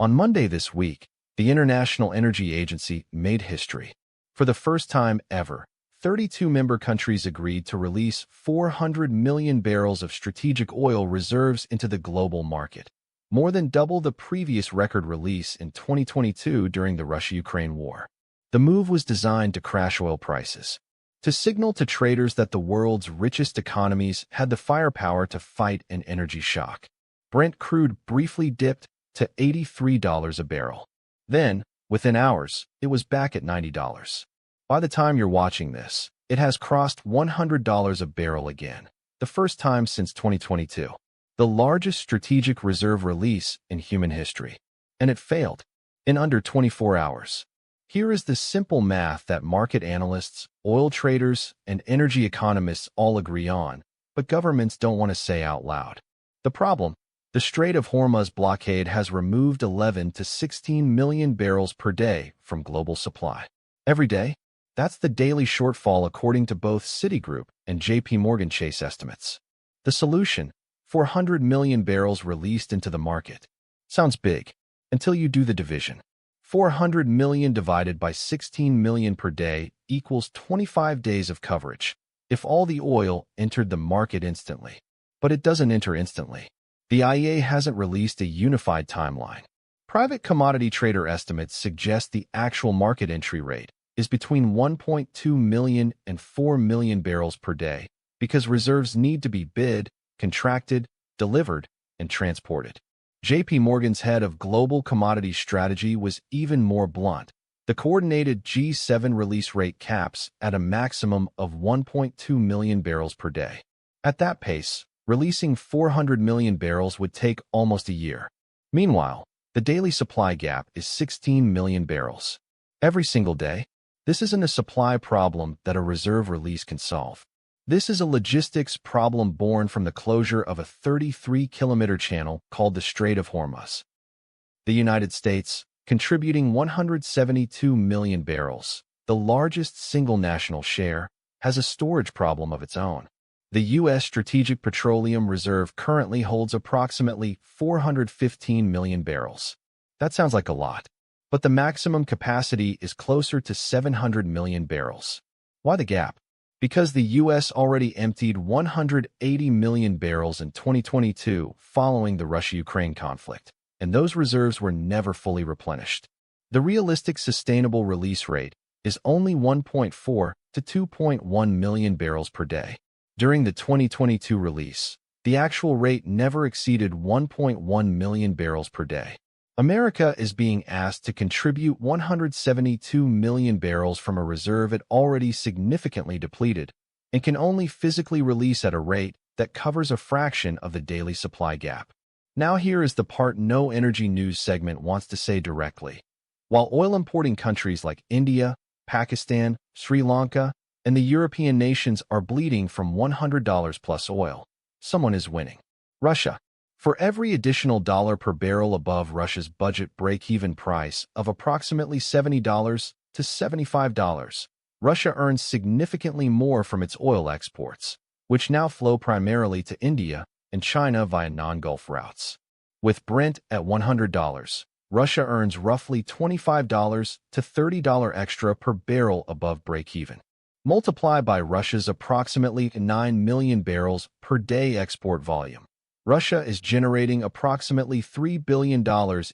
On Monday this week, the International Energy Agency made history. For the first time ever, 32 member countries agreed to release 400 million barrels of strategic oil reserves into the global market, more than double the previous record release in 2022 during the Russia-Ukraine war. The move was designed to crash oil prices, to signal to traders that the world's richest economies had the firepower to fight an energy shock. Brent crude briefly dipped to $83 a barrel. Then, within hours, it was back at $90. By the time you're watching this, it has crossed $100 a barrel again, the first time since 2022, the largest strategic reserve release in human history. And it failed in under 24 hours. Here is the simple math that market analysts, oil traders, and energy economists all agree on, but governments don't want to say out loud. The problem: the Strait of Hormuz blockade has removed 11 to 16 million barrels per day from global supply. Every day? That's the daily shortfall according to both Citigroup and JPMorgan Chase estimates. The solution: 400 million barrels released into the market. Sounds big, until you do the division. 400 million divided by 16 million per day equals 25 days of coverage, if all the oil entered the market instantly. But it doesn't enter instantly. The IEA hasn't released a unified timeline. Private commodity trader estimates suggest the actual market entry rate is between 1.2 million and 4 million barrels per day, because reserves need to be bid, contracted, delivered, and transported. JPMorgan's head of global commodity strategy was even more blunt. The coordinated G7 release rate caps at a maximum of 1.2 million barrels per day. At that pace, releasing 400 million barrels would take almost a year. Meanwhile, the daily supply gap is 16 million barrels. Every single day? This isn't a supply problem that a reserve release can solve. This is a logistics problem born from the closure of a 33-kilometer channel called the Strait of Hormuz. The United States, contributing 172 million barrels, the largest single national share, has a storage problem of its own. The U.S. Strategic Petroleum Reserve currently holds approximately 415 million barrels. That sounds like a lot, but the maximum capacity is closer to 700 million barrels. Why the gap? Because the U.S. already emptied 180 million barrels in 2022 following the Russia-Ukraine conflict, and those reserves were never fully replenished. The realistic sustainable release rate is only 1.4 to 2.1 million barrels per day. During the 2022 release, the actual rate never exceeded 1.1 million barrels per day. America is being asked to contribute 172 million barrels from a reserve it already significantly depleted and can only physically release at a rate that covers a fraction of the daily supply gap. Now here is the part no energy news segment wants to say directly. While oil-importing countries like India, Pakistan, Sri Lanka, and the European nations are bleeding from $100 plus oil, someone is winning. Russia. For every additional dollar per barrel above Russia's budget break-even price of approximately $70 to $75, Russia earns significantly more from its oil exports, which now flow primarily to India and China via non-Gulf routes. With Brent at $100, Russia earns roughly $25 to $30 extra per barrel above break-even. Multiply by Russia's approximately 9 million barrels per day export volume. Russia is generating approximately $3 billion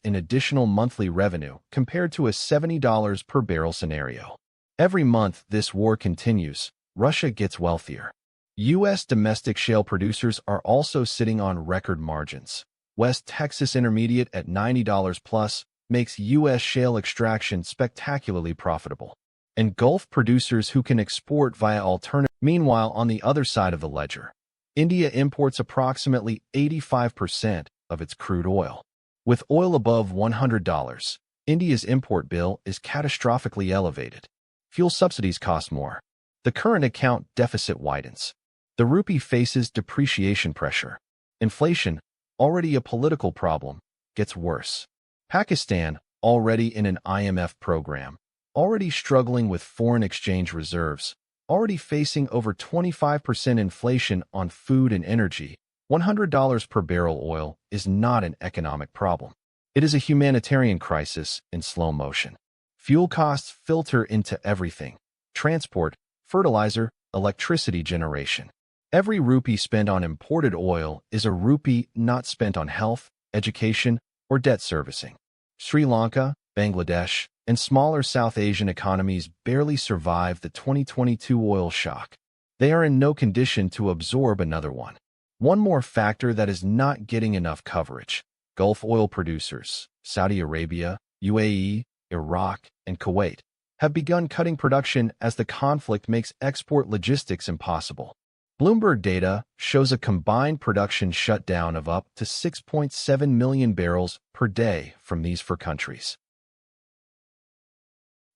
in additional monthly revenue compared to a $70 per barrel scenario. Every month this war continues, Russia gets wealthier. U.S. domestic shale producers are also sitting on record margins. West Texas Intermediate at $90 plus makes U.S. shale extraction spectacularly profitable. And Gulf producers who can export via alternative. Meanwhile, on the other side of the ledger, India imports approximately 85% of its crude oil. With oil above $100, India's import bill is catastrophically elevated. Fuel subsidies cost more. The current account deficit widens. The rupee faces depreciation pressure. Inflation, already a political problem, gets worse. Pakistan, already in an IMF program, already struggling with foreign exchange reserves, already facing over 25% inflation on food and energy, $100 per barrel oil is not an economic problem. It is a humanitarian crisis in slow motion. Fuel costs filter into everything: transport, fertilizer, electricity generation. Every rupee spent on imported oil is a rupee not spent on health, education, or debt servicing. Sri Lanka, Bangladesh, and smaller South Asian economies barely survived the 2022 oil shock. They are in no condition to absorb another one. One more factor that is not getting enough coverage: Gulf oil producers, Saudi Arabia, UAE, Iraq, and Kuwait, have begun cutting production as the conflict makes export logistics impossible. Bloomberg data shows a combined production shutdown of up to 6.7 million barrels per day from these four countries.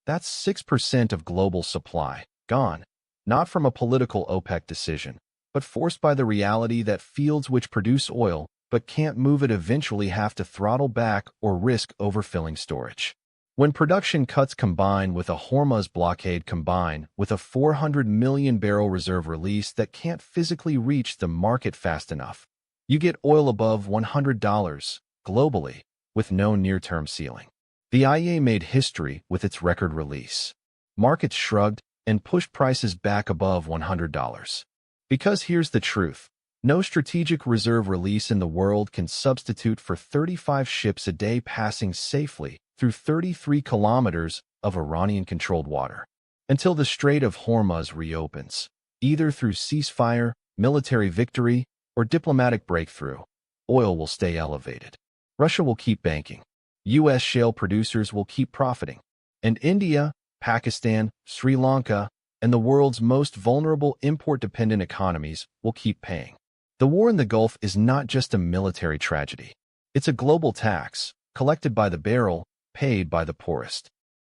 That's 6% of global supply gone, not from a political OPEC decision, but forced by the reality that fields which produce oil but can't move it eventually have to throttle back or risk overfilling storage. When production cuts combine with a Hormuz blockade combine with a 400 million barrel reserve release that can't physically reach the market fast enough, you get oil above $100 globally with no near-term ceiling. The IEA made history with its record release. Markets shrugged and pushed prices back above $100. Because here's the truth: no strategic reserve release in the world can substitute for 35 ships a day passing safely through 33 kilometers of Iranian-controlled water. Until the Strait of Hormuz reopens, either through ceasefire, military victory, or diplomatic breakthrough, oil will stay elevated. Russia will keep banking. U.S. shale producers will keep profiting. And India, Pakistan, Sri Lanka, and the world's most vulnerable import-dependent economies will keep paying. The war in the Gulf is not just a military tragedy. It's a global tax, collected by the barrel, paid by the poorest.